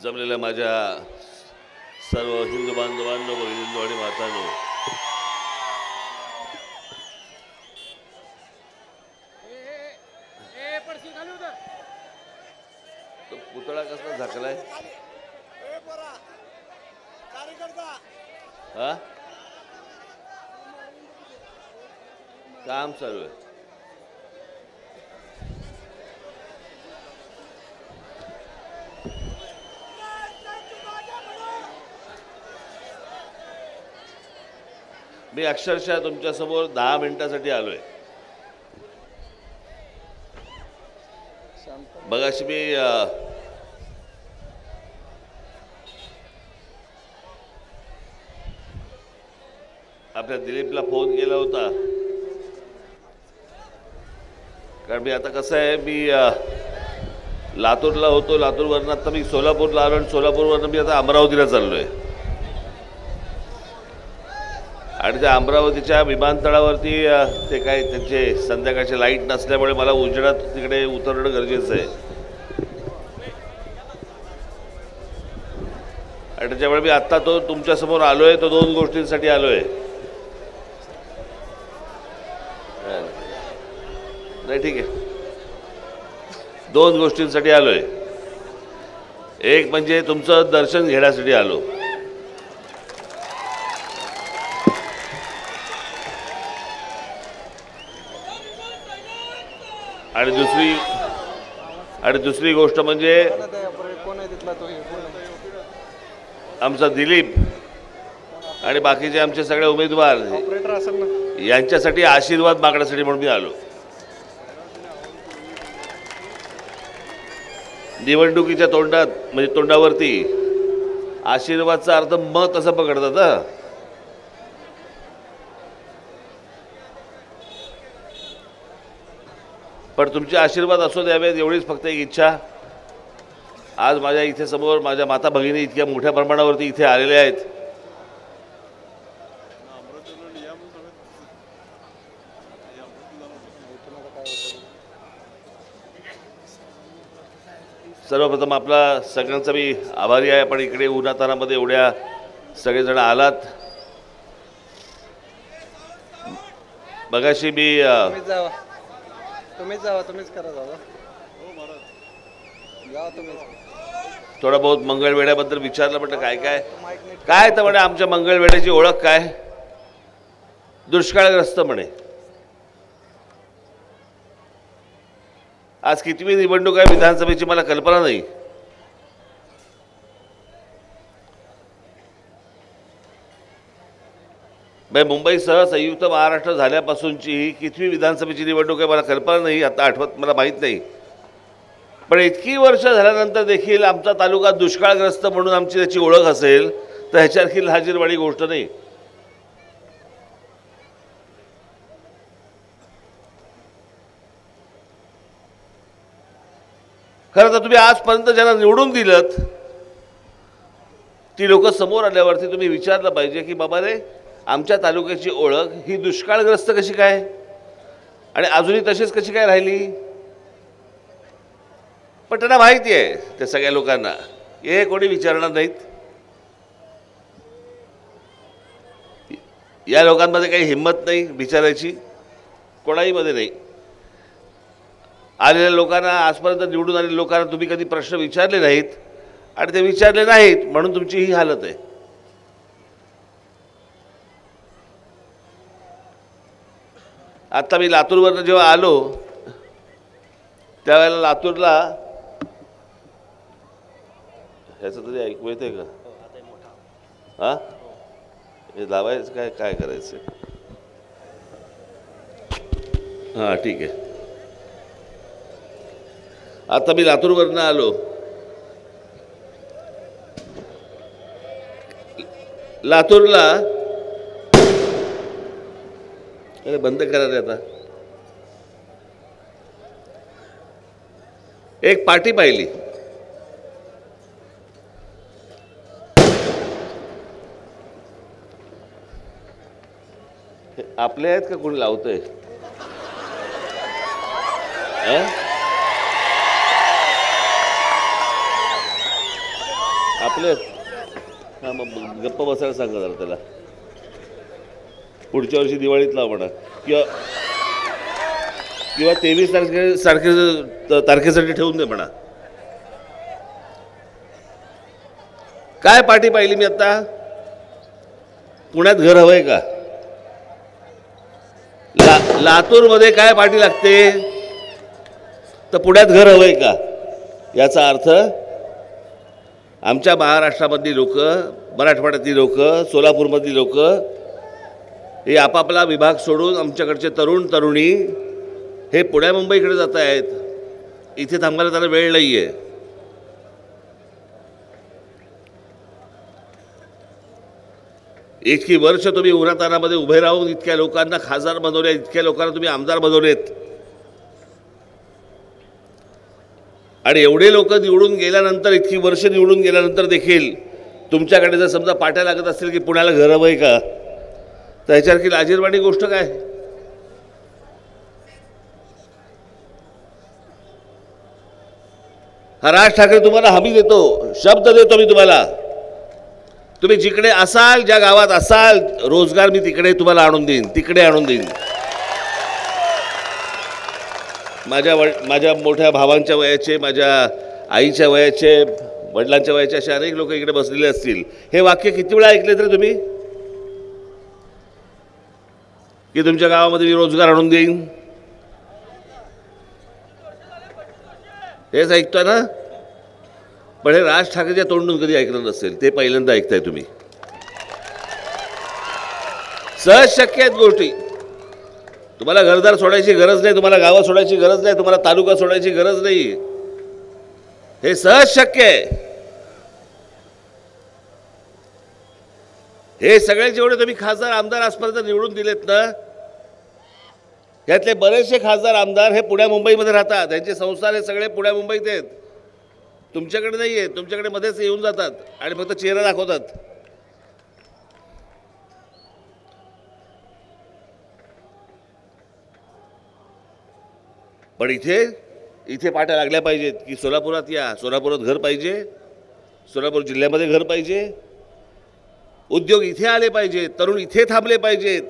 जमलेल्या माझ्या सर्व हिंदू बांधवांनो, भगिनींनो आणि मातांनो, तो पुतळा कसला झाकलाय? हा, काम चालू आहे. मी अक्षरशः तुमच्यासमोर 10 मिनिटासाठी आलोय. मगाशी मी आपल्या दिलीपला फोन केला होता, कारण मी आता कसं आहे, मी लातूरला होतो, लातूरवरनं आता मी सोलापूरला आलो आणि सोलापूरवरनं मी आता अमरावतीला चाललोय. आणि त्या अमरावतीच्या विमानतळावरती ते काय त्यांचे संध्याकाळचे लाईट नसल्यामुळे मला उजेडात तिकडे उतरणं गरजेचं आहे. आणि त्याच्यामुळे मी आत्ता तो तुमच्यासमोर आलोय, तो 2 गोष्टींसाठी आलोय. नाही, ठीक आहे, 2 गोष्टींसाठी आलोय. एक म्हणजे तुमचं दर्शन घेण्यासाठी आलो, आणि दुसरी गोष्ट म्हणजे आमचा दिलीप आणि बाकीचे आमचे सगळे उमेदवार यांच्यासाठी आशीर्वाद मागण्यासाठी म्हणून मी आलो. निवडणुकीच्या तोंडात म्हणजे तोंडावरती आशीर्वादचा अर्थ मत असं पकडतात. पण तुमचे आशीर्वाद असू द्यावेत एवढीच फक्त एक इच्छा. आज माझ्या इथे समोर माझ्या माता भगिनी इतक्या मोठ्या प्रमाणावरती इथे आलेल्या आहेत. सर्वप्रथम आपला सगळ्यांचा मी आभारी आहे. पण इकडे उन्हातानामध्ये एवढ्या सगळेजण आलात. मगाशी मी तुम्हीच करा दादा. थोडा बहुत मंगळवेढ्याबद्दल विचारलं. म्हटलं काय तर म्हणे आमच्या मंगळवेढ्याची ओळख काय, दुष्काळग्रस्त म्हणे. आज कितवी निवडणूक आहे विधानसभेची मला कल्पना नाही. मुंबईसह संयुक्त महाराष्ट्र झाल्यापासूनची ही कितवी विधानसभेची निवडणूक आहे मला कल्पना नाही, आता आठवत मला माहीत नाही. पण इतकी वर्ष झाल्यानंतर देखील आमचा तालुका दुष्काळग्रस्त म्हणून आमची त्याची ओळख असेल तर ह्याच्यासारखी लाजिरवाणी गोष्ट नाही. खरं तर तुम्ही आजपर्यंत ज्यांना निवडून दिलं ती लोक समोर आल्यावरती तुम्ही विचारलं पाहिजे की बाबा रे, आमच्या तालुक्याची ओळख ही दुष्काळग्रस्त कशी काय आणि अजूनही तशीच कशी काय राहिली. पण त्यांना माहिती आहे, त्या सगळ्या लोकांना हे कोणी विचारणार नाहीत. या लोकांमध्ये काही हिंमत नाही विचारायची, कोणाही मध्ये नाही. आलेल्या लोकांना, आजपर्यंत निवडून आलेल्या लोकांना तुम्ही कधी प्रश्न विचारले नाहीत आणि ते विचारले नाहीत म्हणून तुमची ही हालत आहे. आता मी लातूरवरनं जेव्हा आलो त्यावेळेला लातूरला ह्याचं तरी ऐकू येते का? हां, हे लावायचं काय काय करायचं? हां, ठीक आहे. आता मी लातूरवरनं आलो. लातूरला अरे बंद करा रे आता. एक पार्टी पाहिली. आपले आहेत का कोणी लावतंय? आपले हां, मग गप्प बसायला सांगा जरा त्याला. पुढच्या वर्षी दिवाळीत लाव म्हणा, किंवा किंवा 23 तारखेसाठी ठेवून दे म्हणा. काय पार्टी पाहिली मी आता? पुण्यात घर हवंय का? लातूरमध्ये काय पार्टी लागते? तर पुण्यात घर हवंय का? याचा अर्थ आमच्या महाराष्ट्रामधली लोक, मराठवाड्यातली लोक, सोलापूरमधली लोक हे आपापला विभाग सोडून आमच्याकडचे तरुण तरुणी हे पुण्या मुंबईकडे जात आहेत. इथे थांबायला त्यांना वेळ नाही आहे. इतकी वर्ष तुम्ही उन्हातानामध्ये उभे राहून इतक्या लोकांना खासदार बनवले, इतक्या लोकांना तुम्ही आमदार बनवलेत, आणि एवढे लोक निवडून गेल्यानंतर, इतकी वर्ष निवडून गेल्यानंतर देखील तुमच्याकडे जर समजा पाट्या लागत असतील की पुण्याला घर हवंय का, तर ह्याच्यासारखी लाजिरवाणी गोष्ट काय? हा राज ठाकरे तुम्हाला हमी देतो, शब्द देतो मी तुम्हाला. तुम्ही जिकडे असाल, ज्या गावात असाल, रोजगार मी तिकडे तुम्हाला आणून देईन, तिकडे आणून देईन. माझ्या मोठ्या भावांच्या वयाचे, माझ्या आईच्या वयाचे, वडिलांच्या वयाचे असे अनेक लोक इकडे बसलेले असतील. हे वाक्य किती वेळा ऐकले तरी तुम्ही, की तुमच्या गावामध्ये मी रोजगार आणून देईन? हेच ऐकतोय ना? पण हे राज ठाकरेच्या तोंडून कधी ऐकलं नसेल, ते पहिल्यांदा ऐकताय तुम्ही. सहज शक्य आहेत गोष्टी. तुम्हाला घरदार सोडायची गरज नाही, तुम्हाला गावं सोडायची गरज नाही, तुम्हाला तालुका सोडायची गरज नाही. हे सहज शक्य आहे. हे सगळे जेवढे तुम्ही खासदार आमदार आजपर्यंत निवडून दिलेत ना, यातले बरेचसे खासदार आमदार हे पुण्या मुंबईमध्ये राहतात. त्यांचे संसार हे सगळे पुण्या मुंबईत आहेत, तुमच्याकडे नाही आहेत. तुमच्याकडे मध्येच येऊन जातात आणि फक्त चेहरा दाखवतात. पण इथे पाट्या लागल्या पाहिजेत की सोलापुरात या, सोलापुरात घर पाहिजे, सोलापूर जिल्ह्यामध्ये घर पाहिजे, उद्योग इथे आले पाहिजेत, तरुण इथे थांबले पाहिजेत.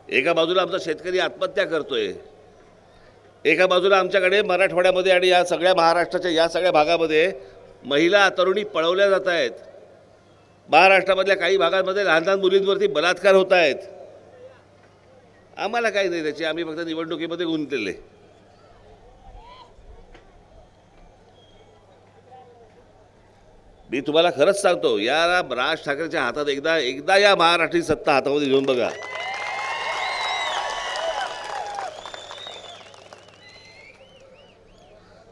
एका बाजूला आमचा शेतकरी आत्महत्या करतोय, एका बाजूला आमच्याकडे मराठवाड्यामध्ये आणि या सगळ्या महाराष्ट्राच्या या सगळ्या भागामध्ये महिला तरुणी पळवल्या जात आहेत. महाराष्ट्रामधल्या काही भागांमध्ये लहान लहान मुलींवरती बलात्कार होत आहेत. आम्हाला काही नाही त्याची, आम्ही फक्त निवडणुकीमध्ये गुंतलेले. मी तुम्हाला खरंच सांगतो, या राज ठाकरेच्या हातात एकदा या महाराष्ट्राची सत्ता हातामध्ये घेऊन बघा.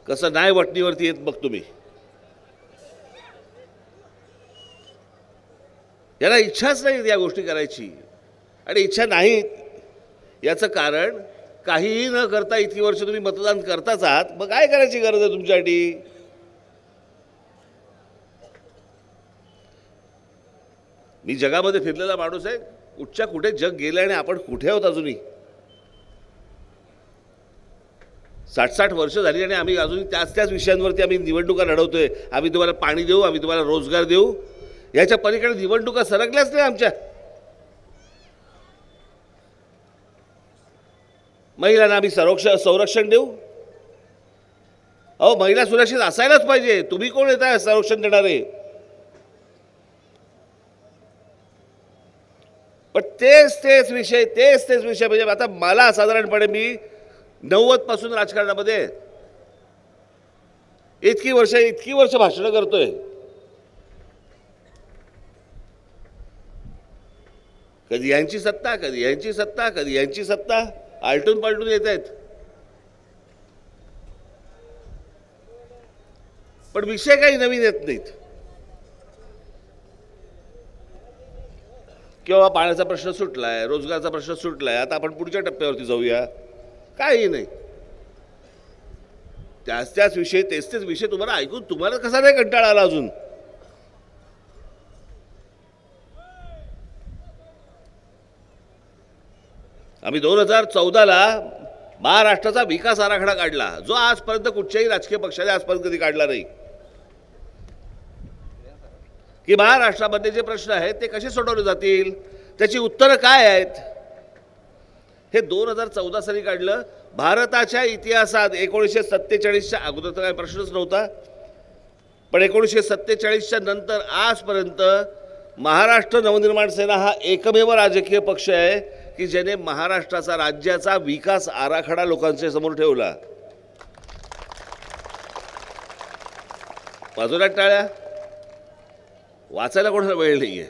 कसं नाही वटणीवरती येत बघ तुम्ही. याला इच्छाच नाही या गोष्टी करायची, आणि इच्छा नाही याचं कारण काहीही न करता इतकी वर्ष तुम्ही मतदान करताच आहात. मग काय करायची गरज आहे तुमच्यासाठी? मी जगामध्ये फिरलेला माणूस आहे. कुठच्या कुठे जग गेलं आणि आपण कुठे आहोत अजूनही. 60-60 वर्ष झाली आणि आम्ही अजून त्याच विषयांवरती आम्ही निवडणुका लढवतोय. आम्ही तुम्हाला पाणी देऊ, आम्ही तुम्हाला रोजगार देऊ, याच्या पलीकडे निवडणुका सरकल्याच नाही आमच्या. महिलांना आम्ही संरक्षण देऊ. अहो, महिला सुरक्षित असायलाच पाहिजे. तुम्ही कोण येताय संरक्षण देणारे? पण तेच विषय म्हणजे आता मला साधारणपणे मी 90 पासून राजकारणामध्ये इतकी वर्ष भाषण करतोय. कधी यांची सत्ता, कधी यांची सत्ता, कधी यांची सत्ता, आलटून पालटून येत आहेत. पण विषय काही नवीन येत नाहीत. किंवा पाण्याचा प्रश्न सुटलाय, रोजगाराचा प्रश्न सुटलाय, आता आपण पुढच्या टप्प्यावरती जाऊया. काही नाही, त्याच विषय तेच विषय तुम्हाला ऐकून तुम्हाला कसा नाही कंटाळा आला अजून? आम्ही 2014ला महाराष्ट्राचा विकास आराखडा काढला, जो आजपर्यंत कुठच्याही राजकीय पक्षाने आजपर्यंत कधी काढला नाही. की महाराष्ट्रामध्ये जे प्रश्न आहेत ते कसे सोडवले जातील, त्याची उत्तरं काय आहेत. हे 2014 साली काढलं. भारताच्या इतिहासात 1947च्या अगोदर तर काही प्रश्नच नव्हता, पण 1947च्या नंतर आजपर्यंत महाराष्ट्र नवनिर्माण सेना हा एकमेव राजकीय पक्ष आहे की ज्याने महाराष्ट्राचा राज्याचा विकास आराखडा लोकांच्या समोर ठेवला. बाजूला टाळ्या, वाचायला कोणाला वेळ नाहीये.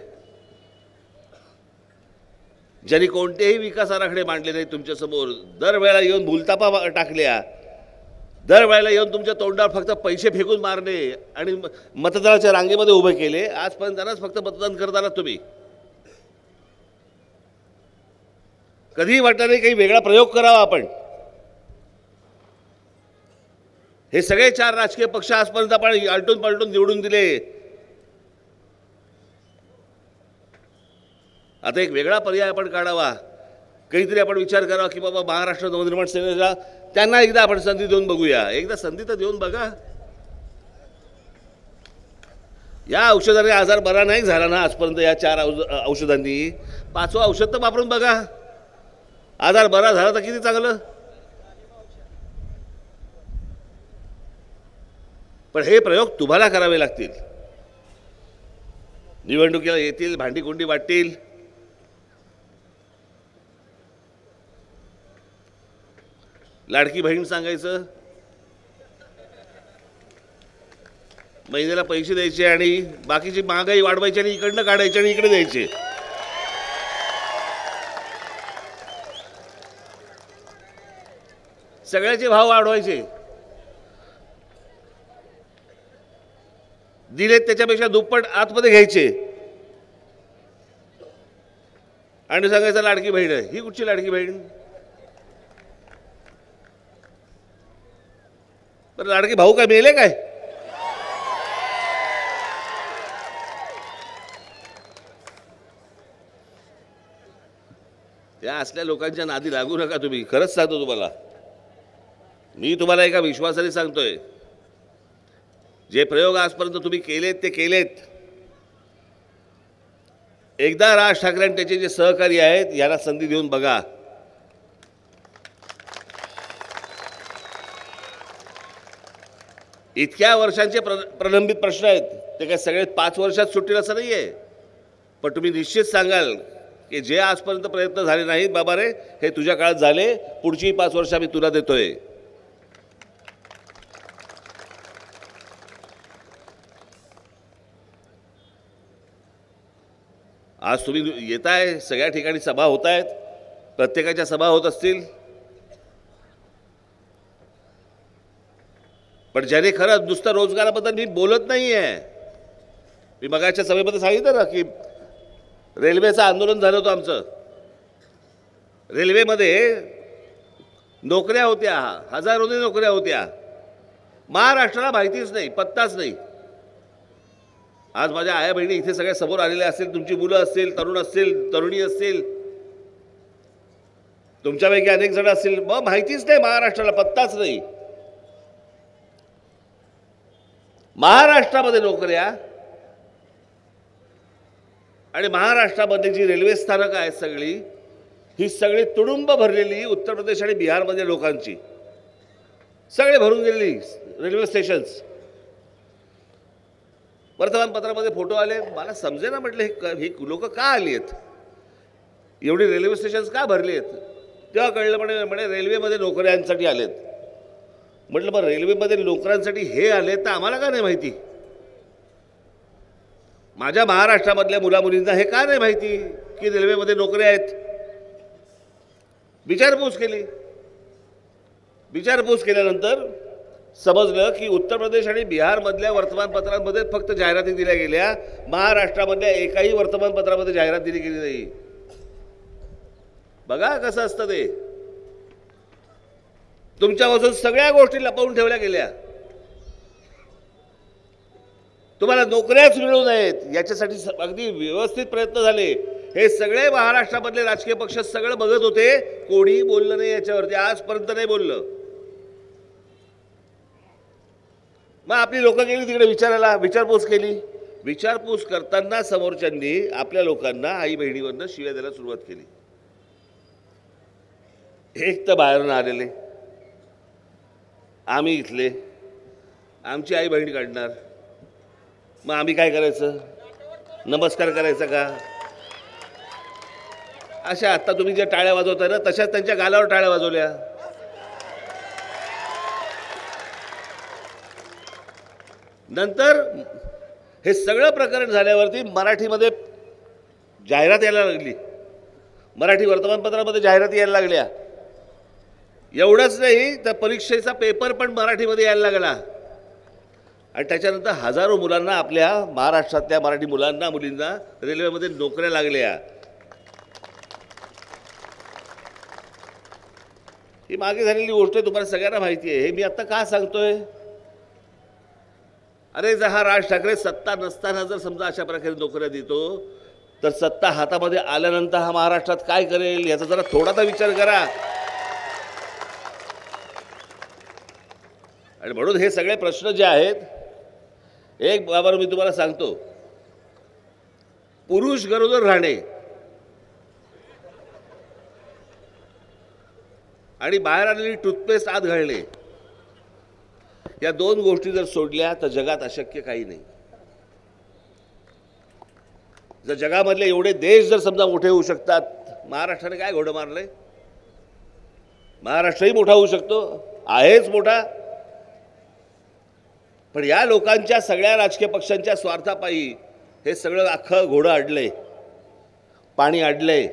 ज्यांनी कोणतेही विकास आराखडे मांडले नाही तुमच्यासमोर, दरवेळेला येऊन भूलतापा टाकल्या, दरवेळेला येऊन तुमच्या तोंडावर फक्त पैसे फेकून मारणे आणि मतदानाच्या रांगेमध्ये उभे केले. आजपर्यंत त्यांनाच फक्त मतदान करत आलात तुम्ही. कधीही वाटलं नाही काही वेगळा प्रयोग करावा आपण. हे सगळे 4 राजकीय पक्ष आजपर्यंत आपण आलटून पालटून निवडून दिले. आता एक वेगळा पर्याय आपण काढावा, काहीतरी आपण विचार करावा की बाबा महाराष्ट्र नवनिर्माण सेनेला त्यांना एकदा आपण संधी देऊन बघूया. एकदा संधी तर देऊन बघा. या औषधाने आजार बरा नाही झाला ना आजपर्यंत. या 4 औषधांनी 5वं औषध तर वापरून बघा. आजार बरा झाला तर किती चांगलं. पण हे प्रयोग तुम्हाला करावे लागतील. निवडणुकीला येतील, भांडीकुंडी वाटतील, लाडकी बहीण सांगायचं, महिन्याला पैसे द्यायचे आणि बाकीची महागाई वाढवायची आणि इकडनं काढायचे आणि इकडे द्यायचे. सगळ्याचे भाव वाढवायचे. दिलेत त्याच्यापेक्षा दुप्पट आतमध्ये घ्यायचे आणि सांगायचं लाडकी बहीण आहे. ही कुठची लाडकी बहीण. बरं, लाडके भाऊ काय मेले काय. त्या असल्या लोकांच्या नादी लागू नका तुम्ही. खरंच सांगतो तुम्हाला. मी तुम्हाला एका विश्वासाने सांगतोय, जे प्रयोग आजपर्यंत तुम्ही केलेत ते केलेत. एकदा राज ठाकरे आणि त्याचे जे सहकारी आहेत यांना संधी देऊन बघा. इतक्या वर्षांचे प्रलंबित प्रश्न आहेत ते काय सगळे 5 वर्षात सुटतील असं नाही आहे. पण तुम्ही निश्चित सांगाल की जे आजपर्यंत प्रयत्न झाले नाहीत बाबा रे, हे तुझ्या काळात झाले, पुढची 5 वर्ष आम्ही तुला देतोय. आज तुम्ही येताय, सगळ्या ठिकाणी सभा होत आहेत, प्रत्येकाच्या सभा होत असतील, पण ज्याने खरं नुसतं रोजगाराबद्दल मी बोलत नाही आहे. मी मगाच्या सभेमध्ये सांगितलं ना की रेल्वेचं आंदोलन झालं होतं आमचं. रेल्वेमध्ये नोकऱ्या होत्या, हजारोनी नोकऱ्या होत्या. महाराष्ट्राला माहितीच नाही, पत्ताच नाही. आज माझ्या आया बहिणी इथे सगळ्या समोर आलेल्या असतील, तुमची मुलं असतील, तरुण असतील, तरुणी असतील, तुमच्यापैकी अनेक जण असतील, मग माहितीच नाही महाराष्ट्राला, पत्ताच नाही. महाराष्ट्रामध्ये नोकऱ्या आणि महाराष्ट्रामध्ये जी रेल्वे स्थानकं आहेत सगळी, ही सगळी तुडुंब भरलेली उत्तर प्रदेश आणि बिहारमध्ये लोकांची, सगळे भरून गेलेली रेल्वे स्टेशन्स. वर्तमानपत्रामध्ये फोटो आले, मला समजेना म्हटलं ही लोक का आली आहेत, एवढी रेल्वे स्टेशन्स का भरली आहेत. तेव्हा कळलं म्हणे रेल्वेमध्ये नोकऱ्यांसाठी आलेत. म्हटलं मग रेल्वेमध्ये नोकऱ्यांसाठी हे आले तर आम्हाला का नाही माहिती. माझ्या महाराष्ट्रामधल्या मुलामुलींना हे का नाही माहिती की रेल्वेमध्ये नोकऱ्या आहेत. विचारपूस केली. विचारपूस केल्यानंतर समजलं की उत्तर प्रदेश आणि बिहारमधल्या वर्तमानपत्रांमध्ये फक्त जाहिराती दिल्या गेल्या, महाराष्ट्रामधल्या एकाही वर्तमानपत्रामध्ये जाहिरात दिली गेली नाही. बघा कसं असतं ते. तुमच्यापासून सगळ्या गोष्टी लपवून ठेवल्या गेल्या. तुम्हाला नोकऱ्याच मिळू नयेत याच्यासाठी अगदी व्यवस्थित प्रयत्न झाले. हे सगळे महाराष्ट्रामधले राजकीय पक्ष सगळं बघत होते, कोणी बोललं नाही याच्यावरती, आजपर्यंत नाही बोललं. मग आपली लोक गेली तिकडे विचारायला, विचारपूस केली. विचारपूस करताना समोरच्यांनी आपल्या लोकांना आई बहिणीवरनं शिव्या द्यायला सुरुवात केली. एक तर बाहेरून आलेले, आम्ही इथले, आमची आई बहीण काढणार, मग आम्ही काय करायचं? नमस्कार करायचा का? अशा आत्ता तुम्ही ज्या टाळ्या वाजवताय ना तशाच त्यांच्या गालावर टाळ्या वाजवल्या. नंतर हे सगळं प्रकरण झाल्यावरती मराठीमध्ये जाहिरात यायला लागली, मराठी वर्तमानपत्रामध्ये जाहिराती यायला लागल्या. एवढंच नाही तर परीक्षेचा पेपर पण मराठीमध्ये यायला लागला. आणि त्याच्यानंतर हजारो मुलांना, आपल्या महाराष्ट्रातल्या मराठी मुलांना मुलींना रेल्वेमध्ये नोकऱ्या लागल्या. ही मागे झालेली गोष्ट आहे, तुम्हाला सगळ्यांना माहिती आहे. हे मी आत्ता का सांगतोय? अरे जर हा राज ठाकरे सत्ता नसताना जर समजा अशा प्रकारे नोकऱ्या देतो तर सत्ता हातामध्ये आल्यानंतर हा महाराष्ट्रात काय करेल याचा जरा थोडासा विचार करा. आणि म्हणून हे सगळे प्रश्न जे आहेत, एक बाबा मी तुम्हाला सांगतो, पुरुष गरोदर राहणे आणि बाहेर आलेली टूथपेस्ट आत घालणे, या दोन गोष्टी जर सोडल्या तर जगात अशक्य काही नाही. जर जगामधले एवढे देश जर समजा मोठे होऊ शकतात, महाराष्ट्राने काय घोडं मारलंय? महाराष्ट्रही मोठा होऊ शकतो, आहेच मोठा. पण या लोकांच्या सगळ्या राजकीय पक्षांच्या स्वार्थापायी हे सगळं अख्खं घोडं अडलंय, पाणी अडलंय.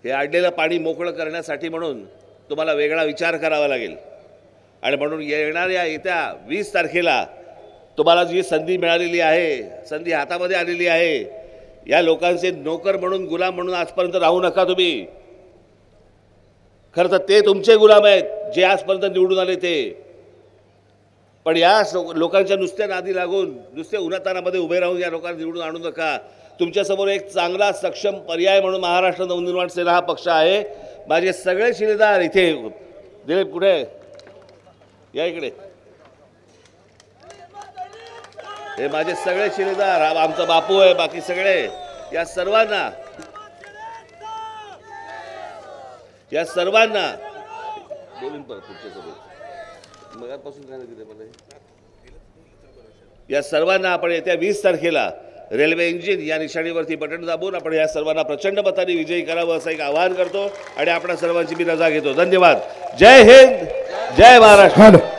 हे अडलेलं पाणी मोकळं करण्यासाठी म्हणून तुम्हाला वेगळा विचार करावा लागेल. आणि म्हणून येत्या 20 तारखेला तुम्हाला जी संधी मिळालेली आहे, संधी हातामध्ये आलेली आहे, या लोकांचे नोकर म्हणून, गुलाम म्हणून आजपर्यंत राहू नका तुम्ही. खरं तर ते तुमचे गुलाम आहेत जे आजपर्यंत निवडून आले ते. पण या लोकांच्या नुसत्या नादी लागून, नुसत्या उन्हातानामध्ये उभे राहून या लोकांना निवडून आणू नका. तुमच्यासमोर एक चांगला सक्षम पर्याय म्हणून महाराष्ट्र नवनिर्माण सेना हा पक्ष आहे. माझे सगळे शिलेदार इथे, दिलीप कुठे? या इकडे. हे माझे सगळे शिलेदार, आमचा बापू आहे, बाकी सगळे, या सर्वांना बोलून परत तुमच्यासोबत मगापासून काय दिले मला, या सर्वांना आपण येत्या 20 तारखेला रेल्वे इंजिन या निशाणीवरती बटन दाबून आपण या सर्वांना प्रचंड मताने विजयी करावं असं एक आवाहन करतो आणि आपल्या सर्वांची मी रजा घेतो. धन्यवाद. जय हिंद, जय महाराष्ट्र.